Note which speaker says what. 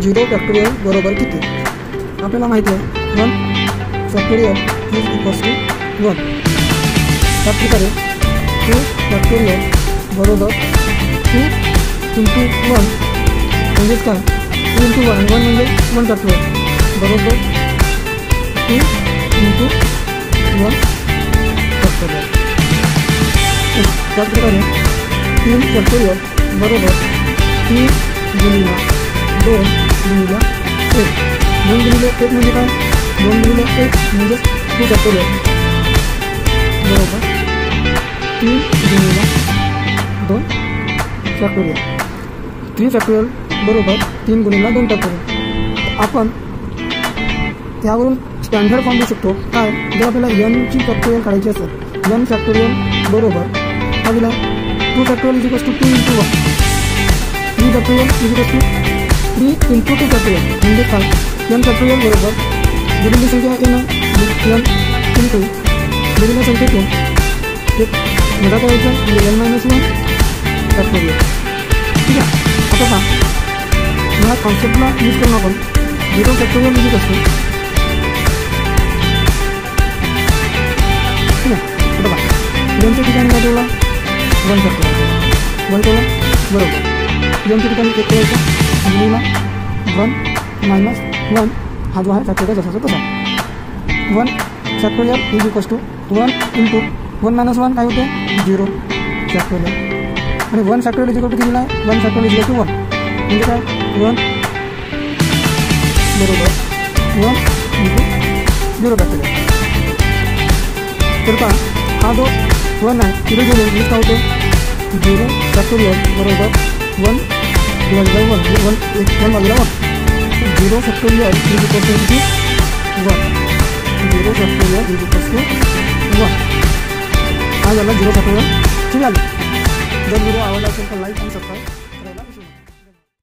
Speaker 1: 0 factorial बरोबर किती? आपल्याला माहिती आहे 1 फॅक्टोरियल इज इक्वल्स टू 1. त्याच प्रकारे 2 फॅक्टोरियल बरोबर 2 इंटू 1 म्हणजेच काय 2 इंटू 1 1 म्हणजे 1 फॅक्टोरियल बरोबर 2 इंटू 1 फॅक्टोरियल. त्याच प्रकारे 3 फॅक्टोरियल बरोबर 3 गुणिले 2 गुणिले 1. 2 गुणिले 1 म्हणजे काय 2 गुणिले 1 म्हणजे 2 फॅक्टोरियल बरोबर 3 गुणिले 2 फॅक्टोरियल. 3 फॅक्टोरियल बरोबर 3 गुणिले 2 फॅक्टोरियल. आपण त्यावरून स्टँडर्ड फॉर्म देऊ शकतो काय जर आपल्याला n ची फॅक्टोरियल काढायची असेल n फॅक्टोरियल बरोबर काय दिला 2 factorial is equals to 2 into 1. 3 factorial is equals to 3 into 2 factorial म्हणजे काय n फॅक्टोरियल बरोबर दिलेली संख्या n इंटू दिलेल्या संख्येतून एक वजा करायचं म्हणजे n मायनस 1 फॅक्टोरियल. ठीक आहे. आता पहा ह्या कॉन्सेप्टला यूज करून आपण 0 फॅक्टोरियल लिहित असतो. ठीक आहे. आता पहा nच्या ठिकाणी काय ठेवला 1 फॅक्टोरियल 1 ठेवला बरोबर nच्या ठिकाणी 1 ठेवायचं गुणिला 1 मायनस 1 हा जो आहे फॅक्टोरियल जसाचा तसा 1 factorial is equals to 1 into 1 minus 1 काय होते 0 फॅक्टोरियल आणि 1 फॅक्टोरियल इज इक्वल टू कितीला आहे 1 फॅक्टोरियल इज इक्वल टू 1 म्हणजे काय 1 बरोबर 1 इंटू 0 फॅक्टोरियल. तर का हा जो 1 आहे तिथे जो लिहित काय होते 0 फॅक्टोरियल बरोबर 1 डिवाइड बाय 1 1 भागिले 1 0 factorial is equal to 1 0 factorial is equal to 1 हा झाला 0 फॅक्टोरियल. ठीक आहे. जर व्हिडिओ आवडला असेल तर लाईक आणि सबस्क्राईब